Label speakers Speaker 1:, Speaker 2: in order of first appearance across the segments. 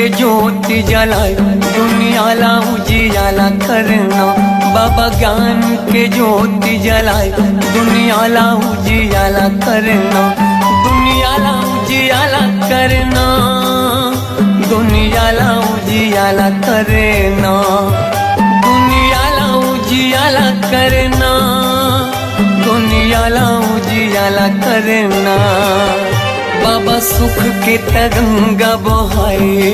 Speaker 1: के ज्योति जलाए दुनियाला उजियाला करना। बाबा ज्ञान के ज्योति जलाए दुनियाला उजियाला करना। दुनियाला उजियाला करना, दुनियाला उजियाला करना, दुनियाला उजियाला करना, दुनियाला उजियाला करना। बाबा सुख के तरंगा बहाए,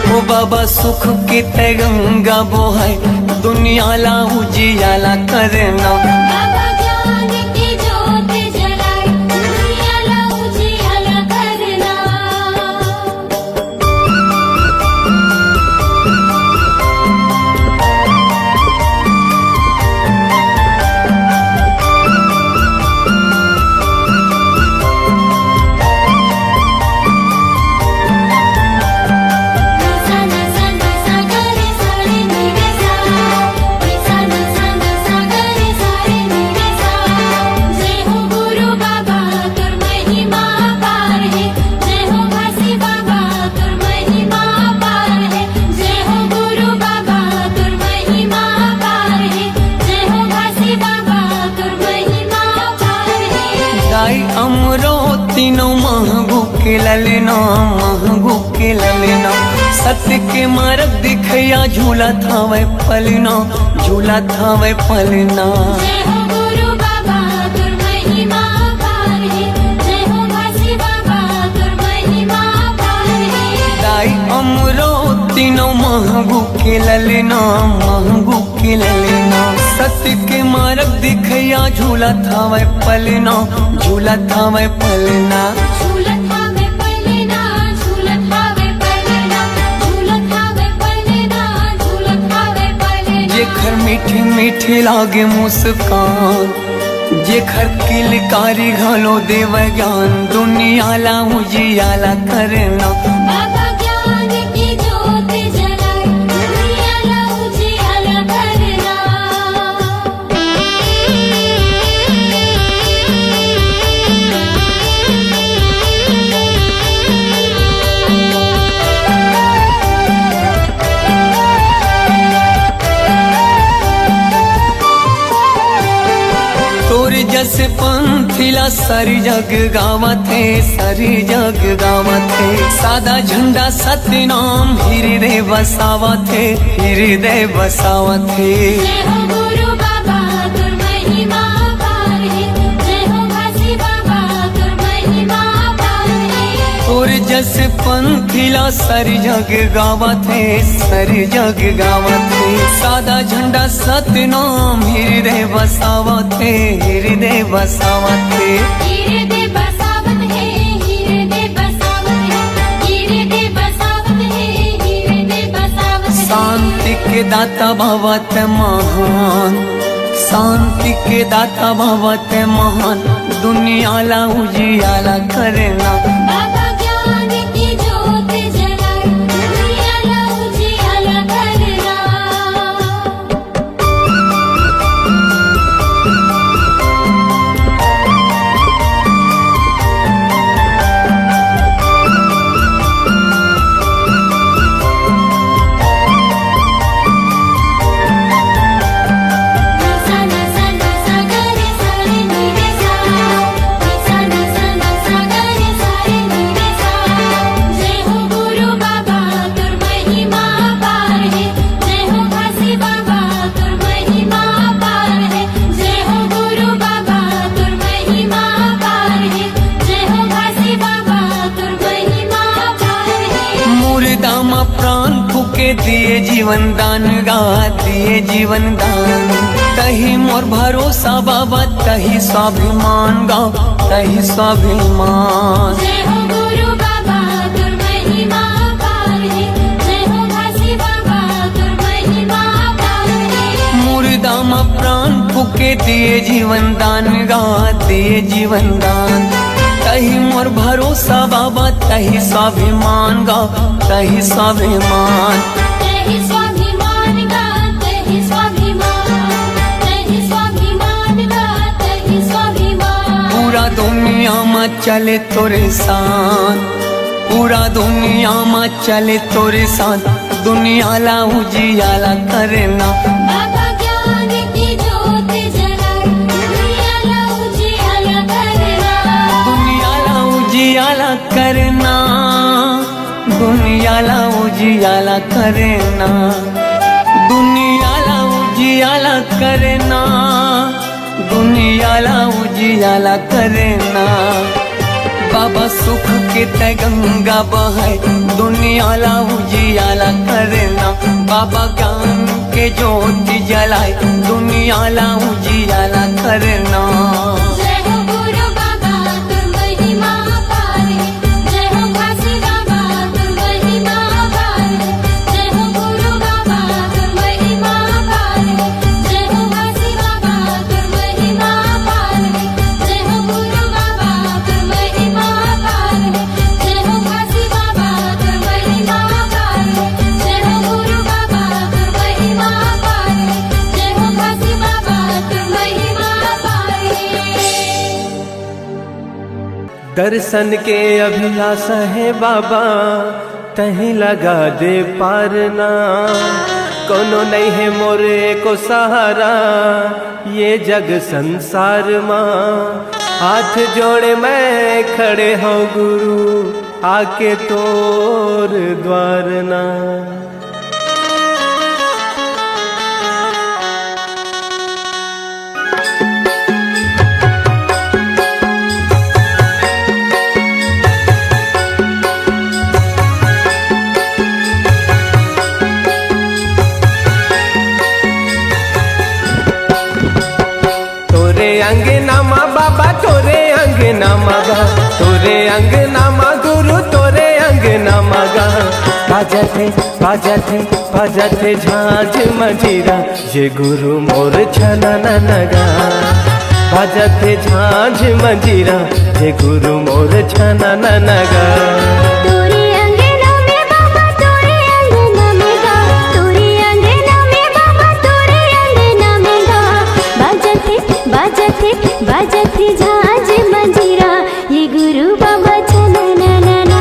Speaker 1: ओ बाबा सुख के तरंगा बहाए दुनियाला उजियाला करना।
Speaker 2: बाबा ज्ञान की ज्योति जलाए दुनियाला उजियाला करना।
Speaker 1: तीनों महगू के ललना, महगू के ललना। सत्य के मार्ग दिखया झूला था वह पलना, झूला था वह पलना।
Speaker 2: जय हो गुरु बाबा तुर महिमा पार है, जय हो भासी बाबा तुर महिमा पार है।
Speaker 1: दाई अमरो तीनों महगू के ललना, महगू के ललना। सत्य के मार्ग दिखया झूला था वह पलना, झूला था वह पलना।
Speaker 2: झूलत हावे पलना, झूलत हावे पलना, झूलत हावे पलना, झूलत हावे पलना।
Speaker 1: जेखर मीठी मीठी लागे मुस्कान, जेखर किलकारी घालो देव ज्ञान दुनियाला उजियाला करना।
Speaker 2: बाबा ज्ञान की ज्योति जलाए दुनियाला उजियाला करना।
Speaker 1: तोर जस पंथिला सारी जग गावत है, सारी जग गावत है। सादा झंडा सत्य नाम हृदय बसावत है, हृदय बसावत है।
Speaker 2: जय हो गुरु बाबा तुर महिमा पार है, जय हो भासी बाबा तुर महिमा पार है।
Speaker 1: तोर जस पंथिला सारी जग गावत है, सारी जग गावत है। सादा झंडा सत्य नाम हृदय बसावत है, हृदय बसावत है।
Speaker 2: हृदय बसावत है, हृदय बसावत है, हृदय बसावत है, हृदय बसावत है।
Speaker 1: शांति के दाता भवत महान, शांति के दाता भवत महान दुनियाला उजियाला करना।
Speaker 2: बाबा ज्ञान की ज्योति जलाए दुनियाला उजियाला करना। जय हो गुरु बाबा तुर महिमा पार है, जय हो भासी बाबा तुर महिमा पार है। जय हो गुरु बाबा तुर महिमा पार है, जय हो भासी बाबा तुर महिमा पार है।
Speaker 1: मुर्दामा प्राण फूके दिए जीवन दान गा, दिए जीवन दान। तही मोर भरोसा बाबा, तही स्वाभिमान गा, तही स्वाभिमान।
Speaker 2: जय हो गुरु बाबा तुर महिमा पार है, जय हो भासी बाबा तुर महिमा पार है।
Speaker 1: मुर्दामा प्राण फूके दिए जीवन दान गा, दिए जीवन दान। तही मोर भरोसा बाबा, तही स्वाभिमान गा, तही स्वाभिमान।
Speaker 2: तहि स्वाभिमान गा, तहि स्वाभिमान, तहि स्वाभिमान गा, तहि स्वाभिमान।
Speaker 1: पूरा दुनिया में चले तोरे शान, पूरा दुनिया में चले तोरे साथ, दुनिया ला उजियाला करना।
Speaker 2: बाबा ज्ञान की ज्योत जलाए, दुनिया ला उजियाला करना।
Speaker 1: दुनिया ला उजियाला करना, दुनिया ला उजियाला करना, दुनिया ला उजियाला करना, दुनिया ला उजियाला करना। बाबा सुख के गंगा बहाए, दुनिया ला उजियाला करना। बाबा ज्ञान के ज्योति जलाए, दुनिया ला उजियाला करना।
Speaker 2: जय हो गुरु बाबा तुम महिमा अपार है, जय हो काशी बाबा तुम महिमा अपार है, जय हो गुरु बाबा तुम महिमा अपार है, जय हो काशी बाबा तुम महिमा अपार है, जय हो गुरु बाबा तुम महिमा अपार है, जय हो काशी बाबा तुम महिमा अपार है, जय हो गुरु बाबा तुम महिमा अपार है, जय हो काशी बाबा तुम महिमा अपार है।
Speaker 3: दर्शन के अभिलाषा है बाबा, तहीं लगा दे पारना। कोनो नहीं है मोरे को सहारा, ये जग संसार माँ। हाथ जोड़े मैं खड़े हूँ गुरु, आके तोर द्वार ना। अंगना माँ बाबा तोरे अंगना मगा, तोरे अंगना माँ गुरु तोरे अंगना मगा। बाजते बाजते बाजते झांझ मंजीरा, जे गुरु मोर छना नगा। बाजते झांझ मंजीरा, जे गुरु मोर छना नगा।
Speaker 2: बाजती झांझ मंजीरा, ये गुरु बाबा छनननना।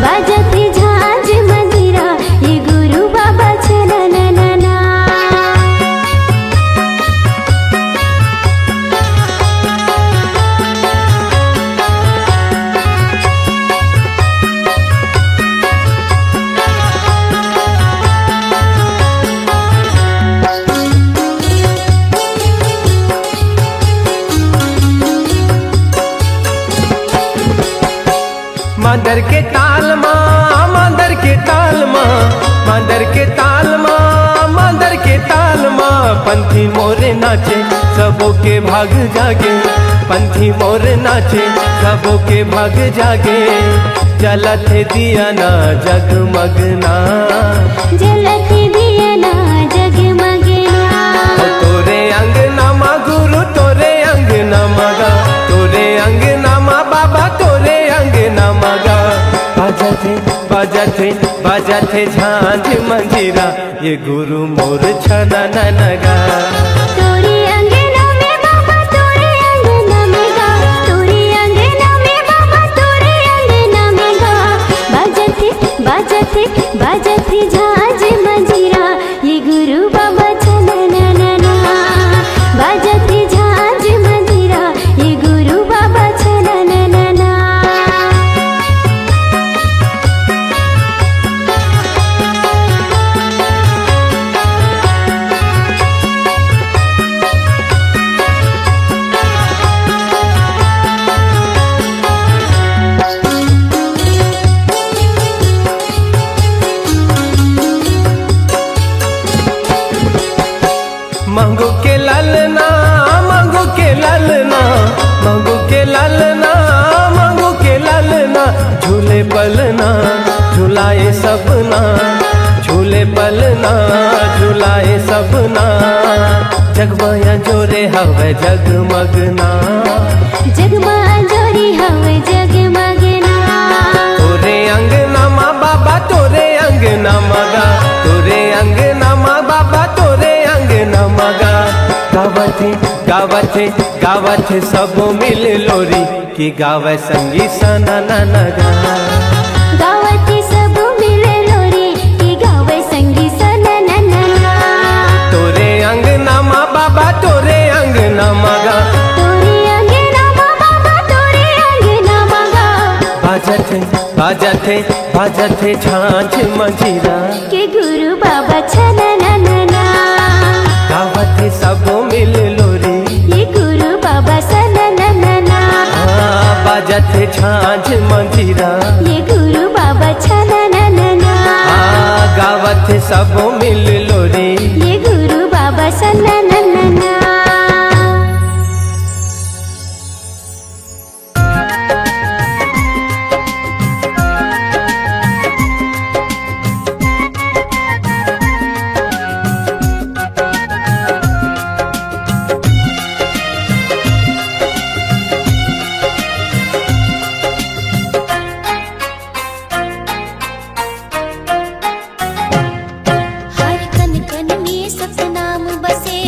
Speaker 2: बाजती झांझ मंजीरा, ये गुरु बाबा छनननना।
Speaker 3: मांदर के ताल माँ, मांदर के ताल माँ, मांदर के ताल माँ, मांदर के ताल माँ। पंथी मोरे नाचे सबों के भाग जागे, पंथी मोरे नाचे सबों के भाग जागे। जलत दिया ना जगमगना,
Speaker 2: जलत दिया ना जगमगना।
Speaker 3: तोरे अंगना माँ गुरु तोरे अंगना मगा, तोरे अंगना माँ बाबा तोरे अंगना मगा। बाजते बाजते बाजते झांझ मंजीरा, ये गुरु मोर छना नगा।
Speaker 2: तोरे अंगना में बाबा तोरे अंगना में गा, तोरे अंगना में बाबा तोरे अंगना में गा। बाजते बाजते बाजते झांझ मंजीरा, ये गुरु बाबा छनननना। बाजते झांझ मंजीरा, ये गुरु बाबा छनननना।
Speaker 3: मंगू के ललना, मंगू के ललना, मंगू के ललना, मंगू के ललना। झूले पलना झुलाए सबना, झूले पलना झुलाए सबना। जगमाया जोरे हवे जगमगना,
Speaker 2: जगमा जोरी हवे जगमगना।
Speaker 3: तोरे अंगना माँ बाबा तोरे अंगना मगा, तोरे अंगना माँ बाबा तोरे अंगना मगा। गावथे गावथे गावथे सब मिल लोरी, की गावे संगी सना नगा। बाजत है झांझ मंजीरा
Speaker 2: के गुरु बाबा छनननना
Speaker 3: गावत है सब मिल लोरी
Speaker 2: ये गुरु बाबा सनननना
Speaker 3: बाजत है झांझ मंजीरा
Speaker 2: ये गुरु बाबा छनननना
Speaker 3: गावत है सब मिल लोरी
Speaker 2: ये गुरु बाबा सनननना हर कन कन में सतनाम बसे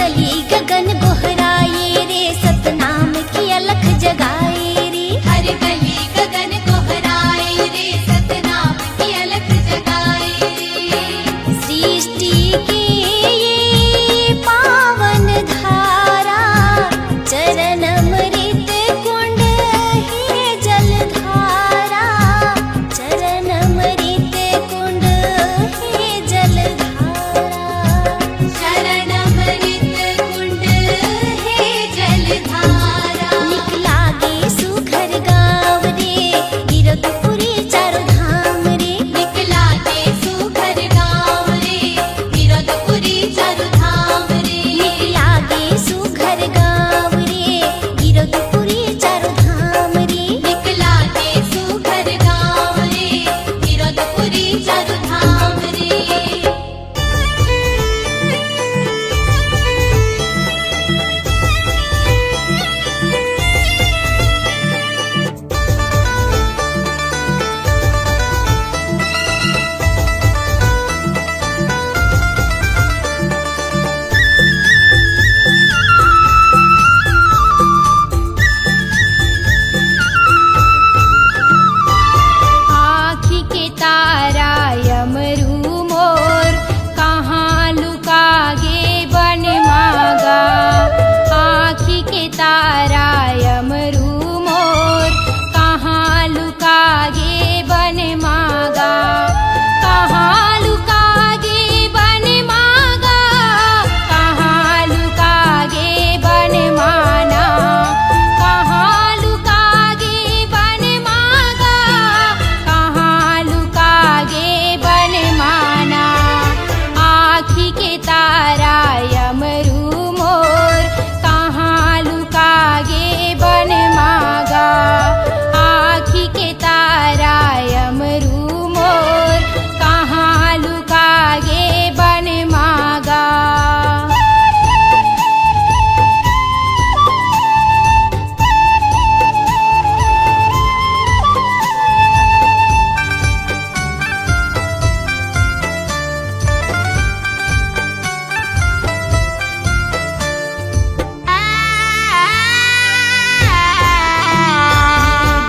Speaker 2: कली गगन गोहराए रे, सतनाम की अलख जगाए रे। हर कली गगन गोहराए रे, सतनाम की अलख जगाए रे। सृष्टि की ये पावन धारा, चरण अमृत कुंड है जलधारा, चरण अमृत कुंड है जलधारा, शरण अमृत कुंड है जलधारा। निकला गे सुघर गाँव रे, गिरधपुरी चारों धाम रे। निकला गे सुघर गाँव रे, गिरधपुरी चारों धाम रे। निकला गे सुघर गाँव रे, गिरधपुरी चारों धाम रे। निकला गे सुघर गाँव रे, गिरधपुरी चारों धाम रे। आँखी के तारा यमरू मोर, कहाँ लुका गे बन मागा। आँखी के तारा यमरू मोर, कहाँ लुका गे बन मागा। कहाँ लुका गे बन मागा, कहाँ लुका गे बन माना। कहाँ लुका गे बन मागा, कहाँ लुका गे बन माना। आँखी के तारा यमरू मोर, कहाँ लुका गे बन मागा। आँखी के तारा यमरू मोर, कहाँ लुका गे बन मागा।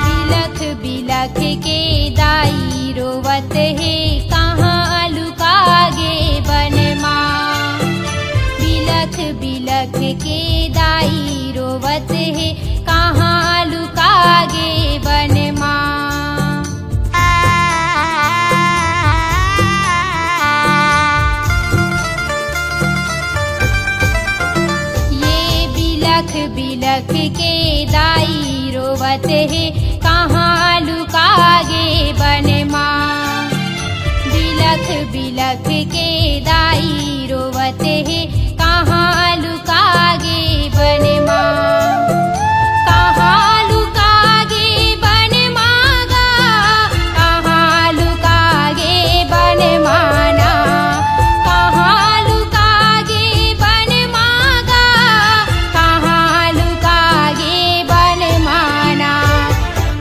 Speaker 2: बिलख बिलख के दाई रोवत है, कहाँ लुका गे बन माँ। बिलख बिलख के दाई रोवत है, कहाँ लुका गे बन माँ। ये बिलख बिलख के दाई रोवत है, कहाँ लुका गे बन माँ। बिलख बिलख के दाई रोवत है, कहाँ लुका गे बन माँ। कहाँ लुका गे बन मागा, कहाँ लुका गे बन माना। कहाँ लुका गे बन मागा, कहाँ लुका गे बन माना।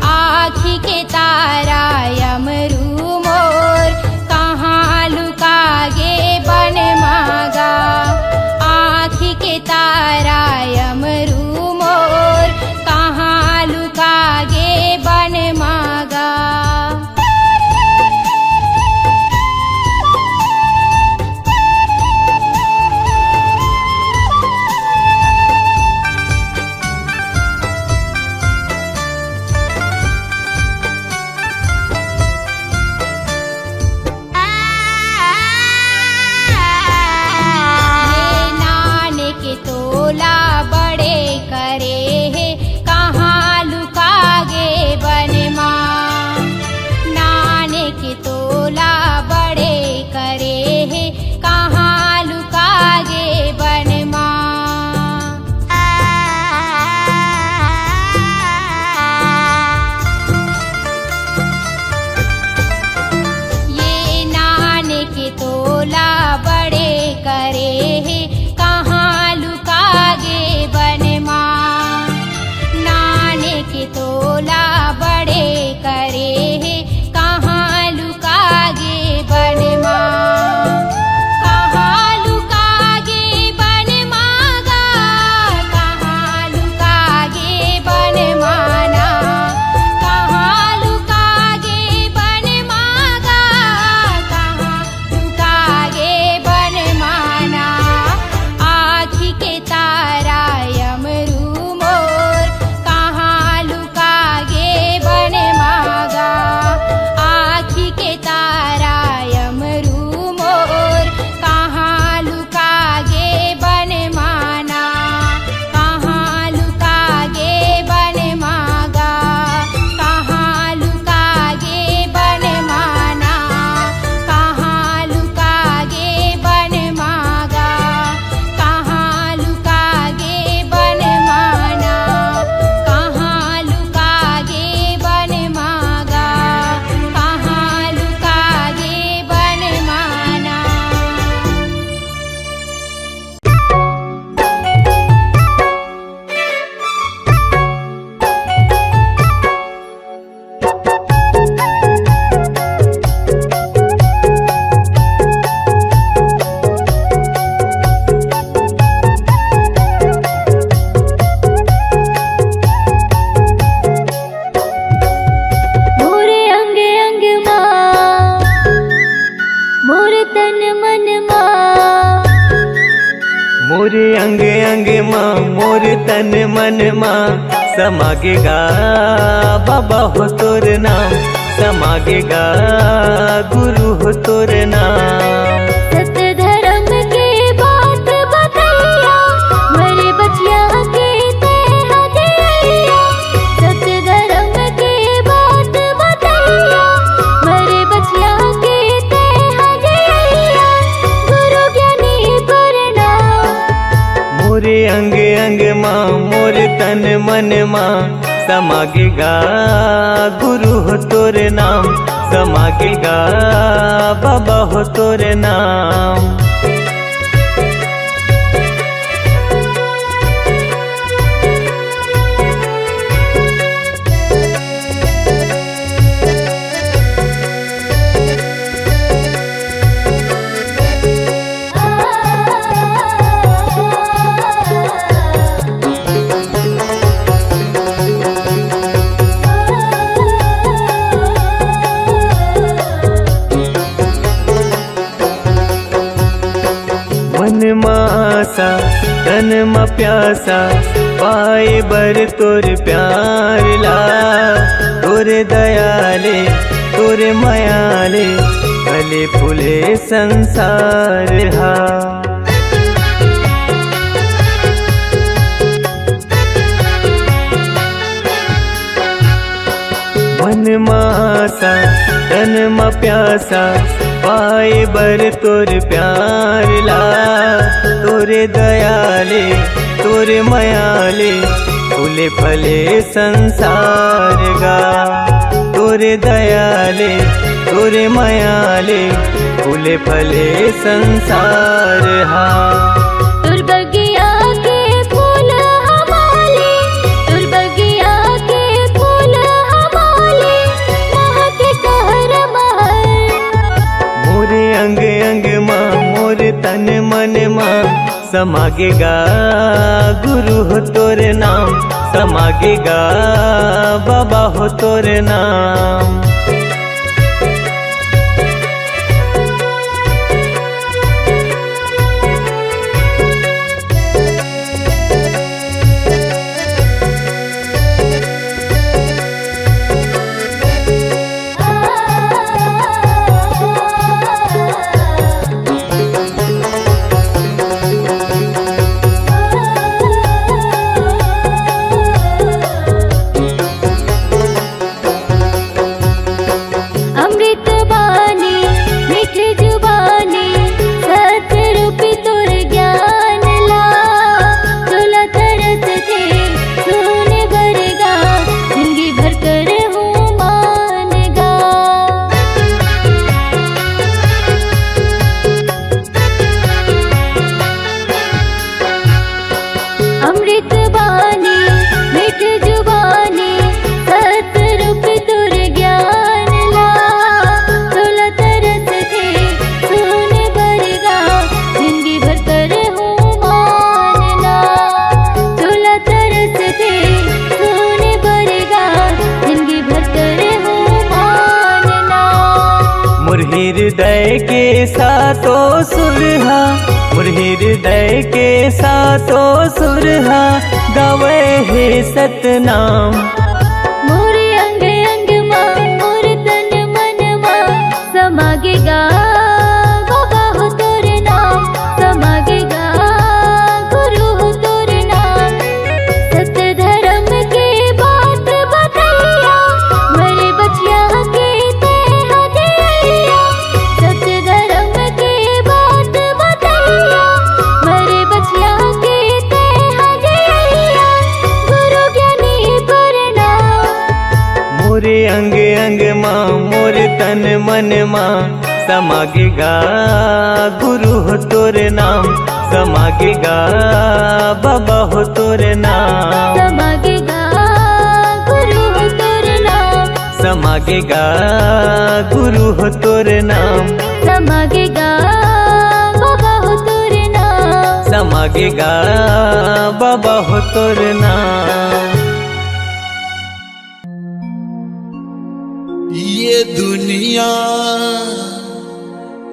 Speaker 2: आँखी के तारा यमरू मोर, कहाँ लुका गे बन मागा।
Speaker 3: मोरे अंग अंग माँ मोर तन मन माँ समागेगा बाबा हो तोर नाम, समागेगा गुरु हो तोर नाम।
Speaker 2: सत्य धर्म के बात बतैया मरे बचिया के ते हदिया। सत्य धर्म के बात बतैया मरे बचिया के ते हदिया। गुरु ज्ञानी प्रणाम।
Speaker 3: मोरे अंग अंग माँ मोर तन मन माँ समागेगा गुरु हो तोर नाम, समागेगा बाबा हो तोर नाम। मन मासा तन म प्यासा पाए बर तोर प्यार ला। तोरे दयाले तोरे मयाले फले फूले संसार हा। मन मासा तन म प्यासा पाए बर तोर प्यार ला। तोरे दयाले तोरे मयाले फूले फले संसार गा। तोरे दयाले तोरे मयाले फूले फले संसार हा।
Speaker 2: तुर बगिया के फूल हमारे, तुर बगिया के फूल हमारे, महके कहर महर।
Speaker 3: मोरे अंग अंग माँ मोर तन मन माँ समागेगा गुरु हो तोर नाम, समागेगा बाबा हो तोर नाम।
Speaker 2: अमृत बानी मीठी जुबानी सत्य रूपी तुर ज्ञान ला। चोला तरस थे सुने बरगा जिंदगी भर कर हूँ मानगा। अमृत बानी मीठी जुबानी सत्य रूपी तुर ज्ञान ला। चोला तरस थे सुने बरगा जिंदगी भर कर हूँ मानना। चोला तरस थे सुने बरगा जिंदगी भर कर हूँ मानना।
Speaker 3: मोर हृदय के सातों सुरहा, मोर हृदय के सातों सुरहा गावे हे सतनाम।
Speaker 2: मोरे अंग अंग माँ मोर तन मन माँ समागेगा बाबा हो तोर नाम, समागेगा गुरु हो तोर नाम। सत्य धर्म के बात बतैया मरे बचिया के ते हदिया। सत्य धर्म के बात बतैया मरे बचिया के ते हदिया। गुरु ज्ञानी प्रणाम।
Speaker 3: मोरे अंग अंग माँ मोर तन मन माँ समागेगा गुरु हो तोर नाम, समागेगा बाबा हो तोर नाम।
Speaker 2: समागेगा गुरु हो तोर नाम,
Speaker 3: समागेगा गुरु हो तोर नाम,
Speaker 2: समागेगा बाबा हो तोर नाम।
Speaker 3: समागेगा बाबा हो तोर नाम।
Speaker 4: ये दुनिया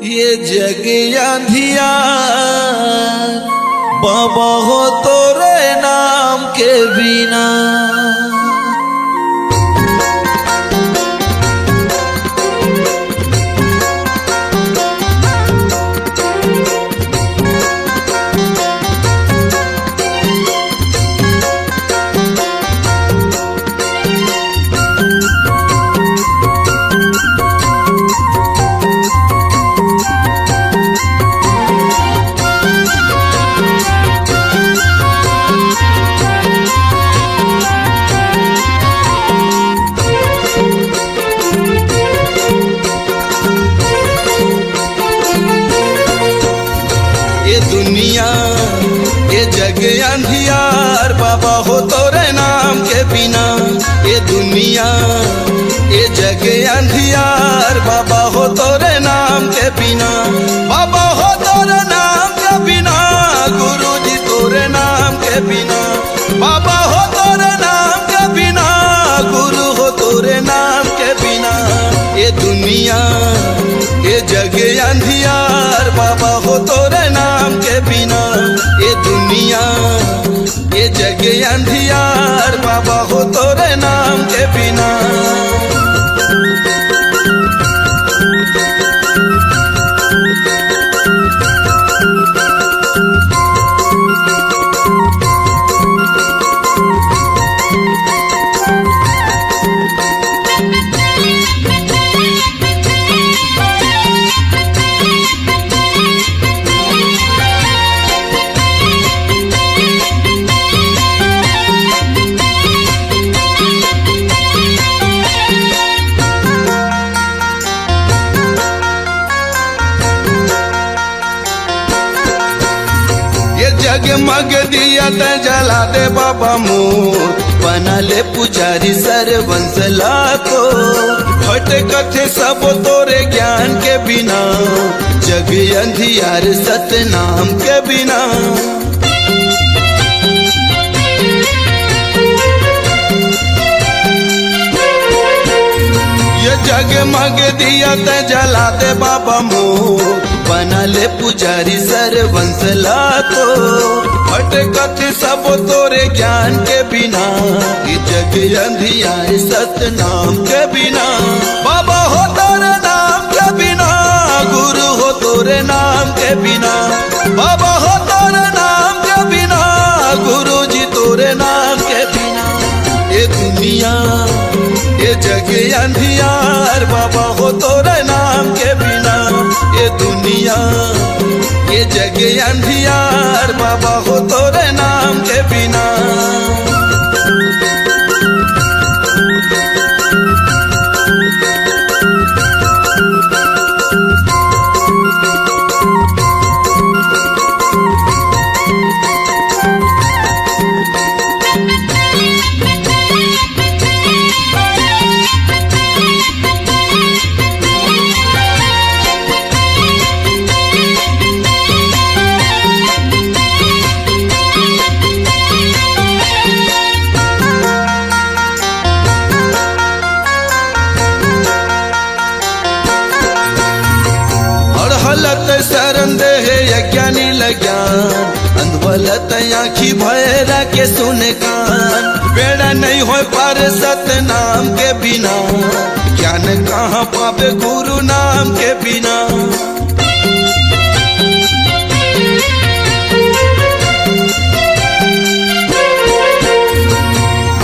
Speaker 4: ये जग अंधियार बाबा हो तोरे नाम के बिना। अंधियार बाबा हो तोरे नाम के बिना। ये दुनिया ये जग अंधियार बाबा हो तोरे नाम के बिना। बाबा हो तोरे नाम के बिना, गुरु जी तोरे नाम के बिना। बाबा हो तोरे नाम के बिना, गुरु हो तोरे नाम के बिना। ये दुनिया ये जग अंधियार बाबा हो तोरे नाम के बिना। ये दुनिया ये जग अंधियार बाबा हो तोरे नाम के बिना। जगमग दिया त जला दे बाबा मोर, बना ले पुजारी सरवंशला को। भटकथे सब तोरे ज्ञान के बिना, जग अंधियार सतनाम के बिना। ये जगमग दिया त जला दे बाबा मोर, बना ले पुजारी सरवंशला को। भटकत सब तोरे ज्ञान के बिना, ये जग अंधियार सतनाम के बिना। बाबा हो तोरे नाम के बिना, गुरु हो तोरे नाम के बिना। बाबा हो तोरे नाम के बिना, गुरु जी तोरे नाम के बिना। ये दुनिया ये जग अंधियार बाबा हो तोरे नाम के बिना। ये दुनिया ये जग अंधियार बाबा हो तोरे नाम के बिना। शरण दे है यज्ञानी लज्ञान, अंधवलत आँखी भैरा के सुने कान। बेड़ा नहीं हो पार सतनाम के बिना, ज्ञान कहाँ पावे गुरु नाम के बिना।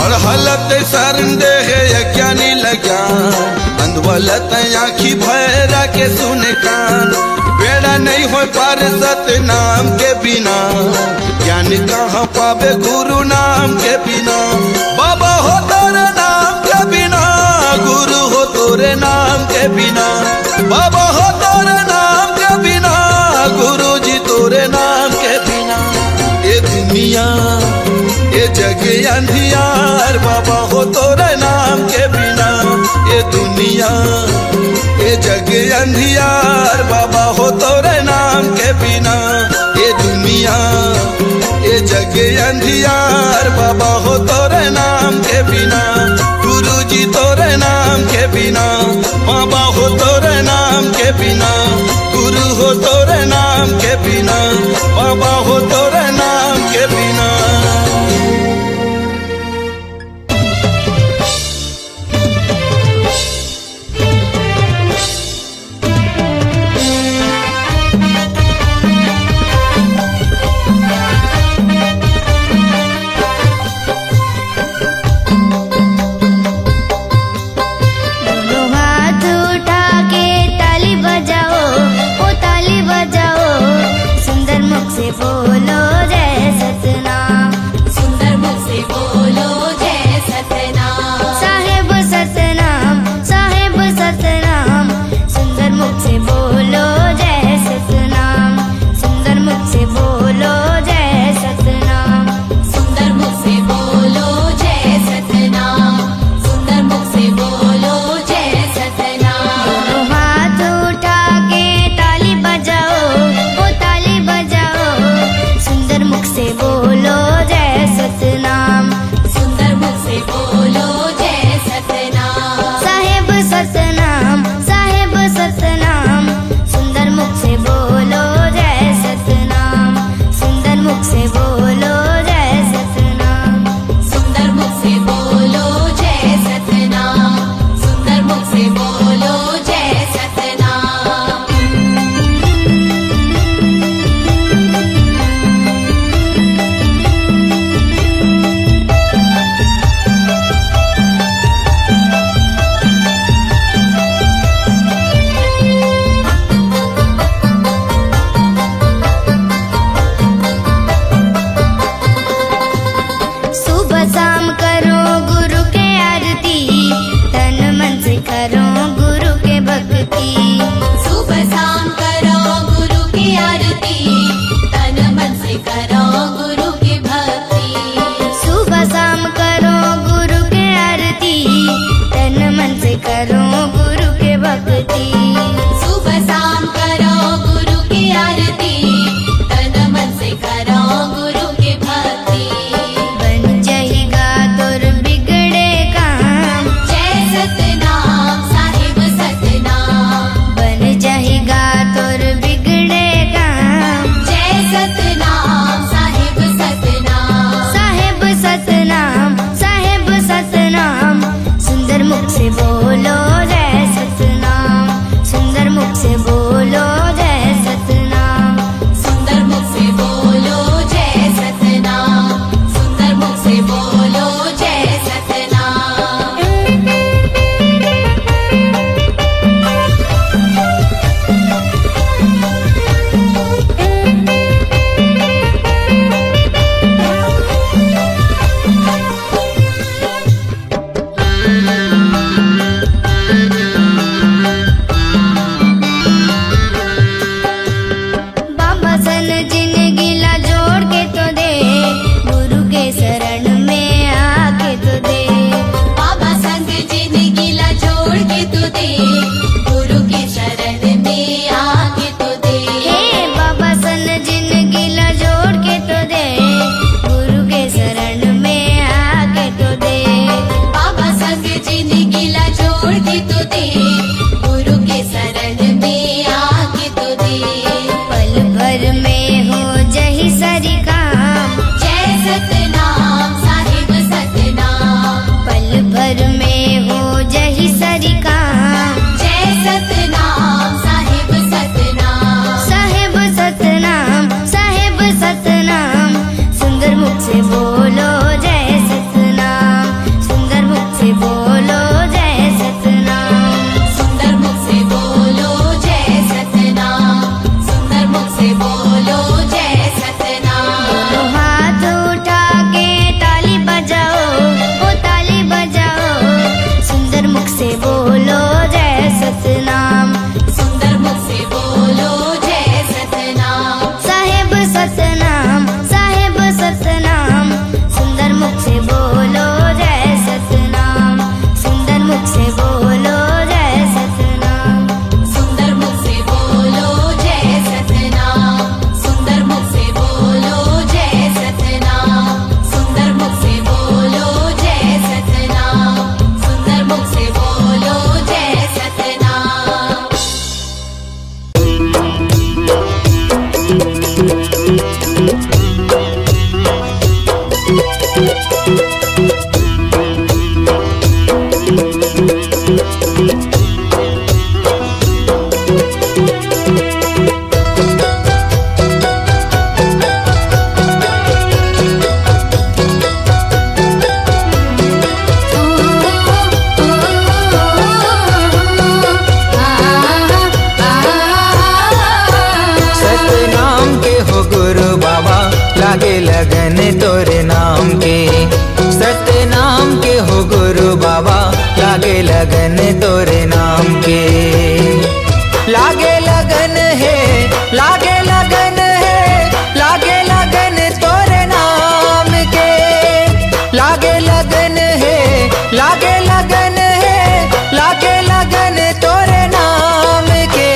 Speaker 4: और हलत शरण दे है यज्ञानी लज्ञान, अंधवलत आँखी भैरा के सुने कान। बेड़ा नहीं हो पार सतनाम के बिना, ज्ञान कहाँ पावे गुरु नाम के बिना। बाबा हो तोरे नाम के बिना, गुरु हो तोरे नाम के बिना। बाबा हो तोरे नाम के बिना, गुरु जी तोरे नाम के बिना। ये दुनिया ये जग अंधियार बाबा हो तोरे नाम के बिना। ये दुनिया ये जग अंधियार बाबा हो तोरे नाम के बिना। ये दुनिया ये जग अंधियार बाबा हो तोरे नाम के बिना। गुरु जी तोरे नाम के बिना, बाबा हो तोरे नाम के बिना। गुरु हो तोरे नाम के बिना, बाबा हो तोरे नाम
Speaker 5: तोरे नाम के। सत्य नाम के हो गुरु बाबा, लागे लगन तोरे नाम के। लागे लगन है, लागे लगन है, लागे लगन तोरे नाम के। लागे लगन है, लागे लगन है, लागे लगन तोरे नाम के।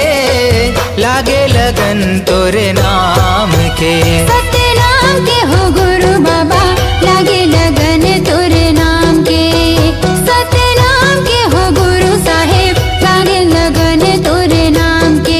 Speaker 5: लागे लगन तोरे नाम के।
Speaker 2: सत्य नाम के हो गुरु बाबा, लागे लगन तोरे नाम के। सत्य नाम के हो गुरु साहेब, लागे लगन तोरे नाम के।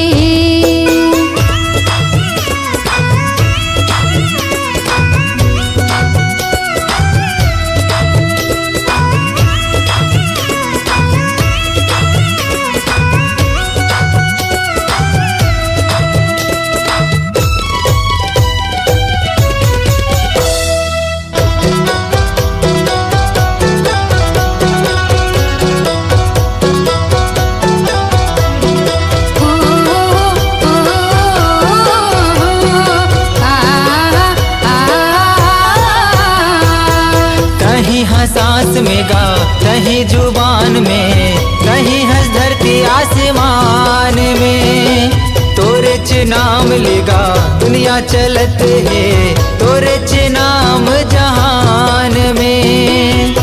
Speaker 5: कहीं हंस सांस में गा, कहीं जुबान में, कहीं हंस धरती आसमान में। तोरे च नाम लेगा दुनिया चलत है, तोरे च नाम जहान में।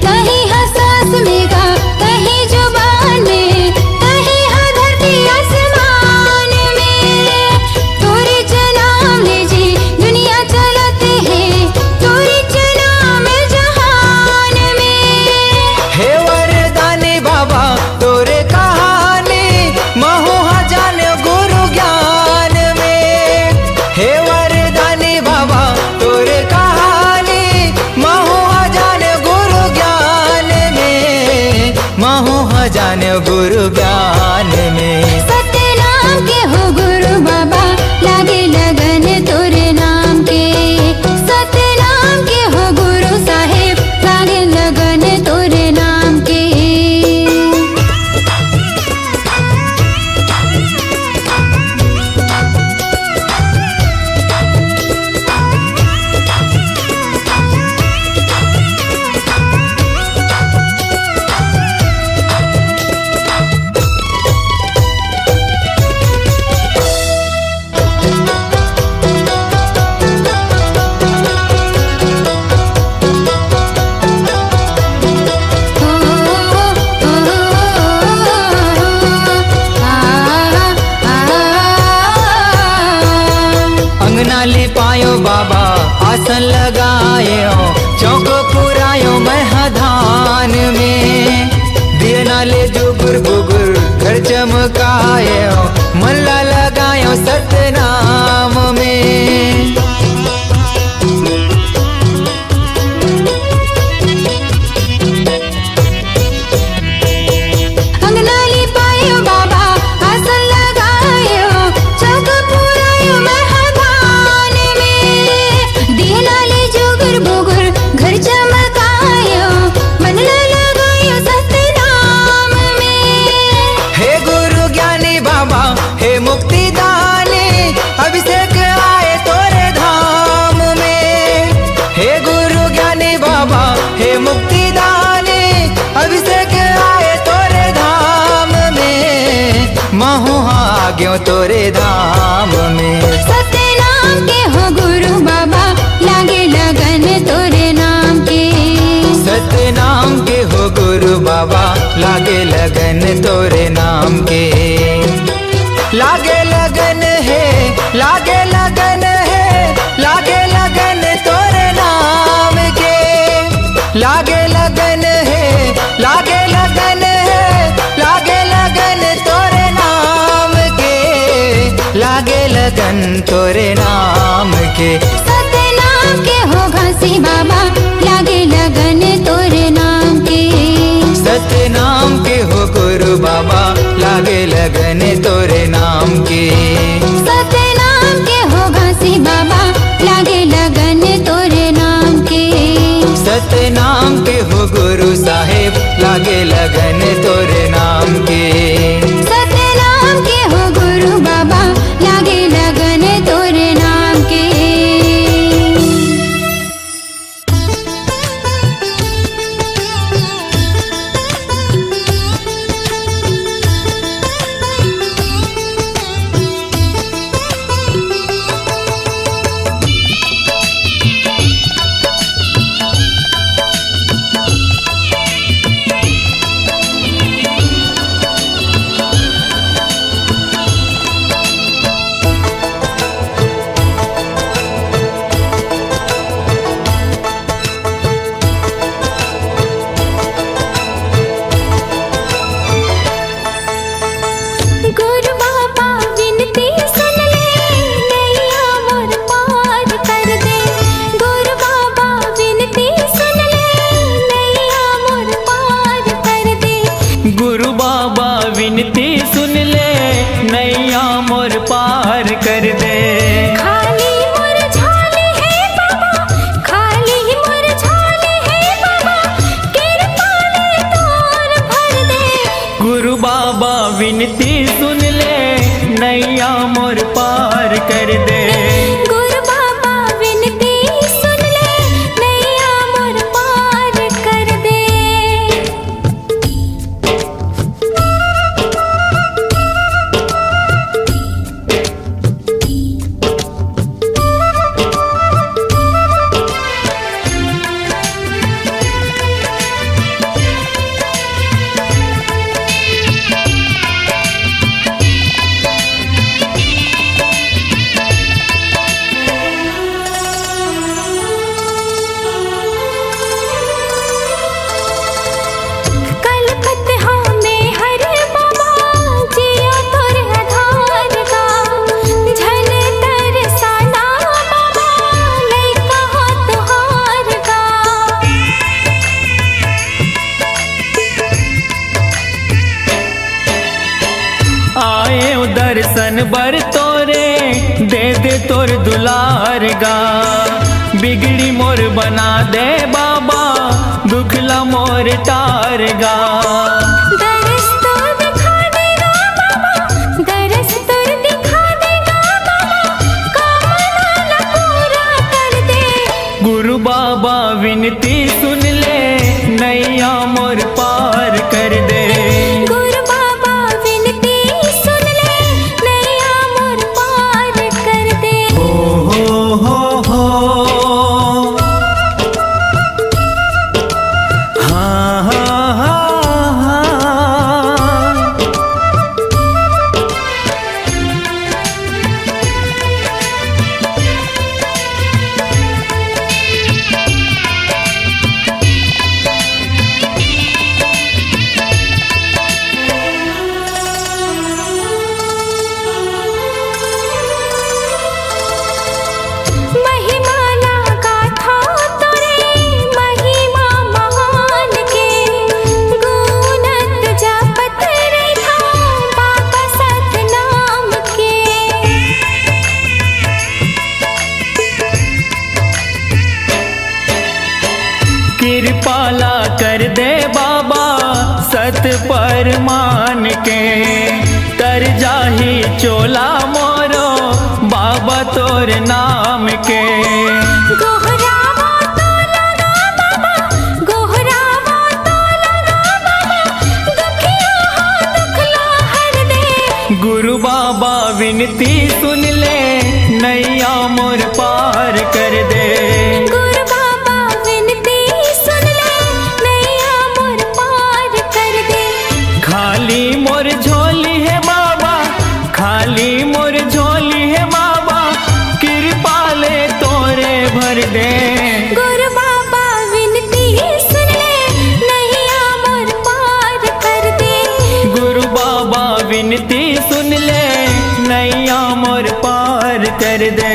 Speaker 2: कहीं हंस में गा, कहीं जुबान में, कहीं हर धरती आसमान में। तोरे च नाम ले जी दुनिया चलत है, तोरे च नाम जहान में।
Speaker 5: हे वरदानी बाबा तोरे कहानी, महुआ जाने गुरु ज्ञान में। हे वरदानी बाबा तोरे कहानी, महुआ जाने गुरु ज्ञान में। महुआ जाने गुरु ज्ञान में।
Speaker 2: सत्य नाम के हो गुरु बाबा, लागे लगन तोरे नाम के। सत्य नाम के हो गुरु साहेब, लागे लगन तोरे नाम के।
Speaker 5: अंगना लिपायो बाबा आसन लगायो, चौक पुरायो महधान में। दिए नाले जुगुर गुगुर घर चमकायो, मल्ला लगायो सत्य नाम में।
Speaker 2: अंगना लिपायो बाबा, आसन लगायो, चौक पुरायो महधान में। दिए नाले जुगुर बुगुर घर चमकायो, मनला लगायो सत्य नाम में।
Speaker 5: हे गुरु ज्ञानी बाबा, हे मुक्ति दानी, अभिषेक आए तोरे धाम में। हे गुरु ज्ञानी बाबा, हे मुक्ति दानी, अभिषेक आए तोरे धाम में। महुआ आ गयो तोरे धाम में।
Speaker 2: सत्य नाम के हो गुरु बाबा, लागे लगन तोरे नाम के।
Speaker 5: सत्य नाम के हो गुरु बाबा, लागे लगन तोरे नाम के। लागे लगन है, लागे लगन है, लागे लगन तोरे नाम के। लागे लगन है, लागे लगन है, लागे लगन तोरे नाम के। लागे लगन तोरे नाम के।
Speaker 2: सत्य नाम के हो घासी बाबा, लागे लगन तोरे नाम के।
Speaker 5: सत्य नाम के हो गुरु बाबा, लागे लगन तोरे नाम के।
Speaker 2: सत्य नाम के हो घासी बाबा, लागे लगन तोरे नाम के।
Speaker 5: सत्य नाम के हो गुरु साहेब, लागे लगन तोरे नाम के।
Speaker 1: विनती सुन ले, नैया मोर पार कर दे।
Speaker 2: खाली मोर झोली है बाबा, खाली मोर झोली है बाबा, कृपा ले तोर भर दे।
Speaker 1: गुरु बाबा विनती सुन ले, नैया मोर पार कर दे।
Speaker 2: गुरु बाबा विनती सुन ले, नैया मोर पार कर दे। कलपत हमें हर बाबा, जिया तोर आधार का। झन तरसाना बाबा, लइका हो तुहार का।
Speaker 1: आए दर्शन बर तोरे, दे दे तोर दुलार गा। बिगड़ी मोर बना दे बाबा, दुखला मोर तार गा।
Speaker 2: दरस तो दिखा देगा बाबा, दरस तो दिखा देगा बाबा, कामना पूरा कर दे।
Speaker 1: गुरु बाबा विनती सुन ले, नैया मोर पार कर दे।
Speaker 2: गुरु बाबा विनती सुन ले, नैया मोर पार कर दे।
Speaker 1: हो हाँ हाँ हाँ हाँ।
Speaker 2: महिमा ना गाथा तोरे, महिमा महान के। गुणत जपत रहा बाबा सतनाम के।
Speaker 1: कृपाला कर दे बाबा, सत पर मान के। तर जाही चोला मोरो, बाबा तोर नाम के।
Speaker 2: गोहरावा तो लगा बाबा, गोहरावा तो लगा बाबा, दुखिया हो दुखला हर दे।
Speaker 1: गुरु बाबा विनती सुन ले, नैया मोर पार कर दे।
Speaker 2: गुरु बाबा विनती सुन ले, नैया मोर पार कर दे।
Speaker 1: खाली मोर झोली है बाबा, खाली मोर झोली है बाबा, कृपा ले तोरे भर दे।
Speaker 2: गुरु बाबा विनती सुन ले, नैया मोर पार कर दे।
Speaker 1: गुरु बाबा विनती सुन ले, नैया मोर पार कर दे।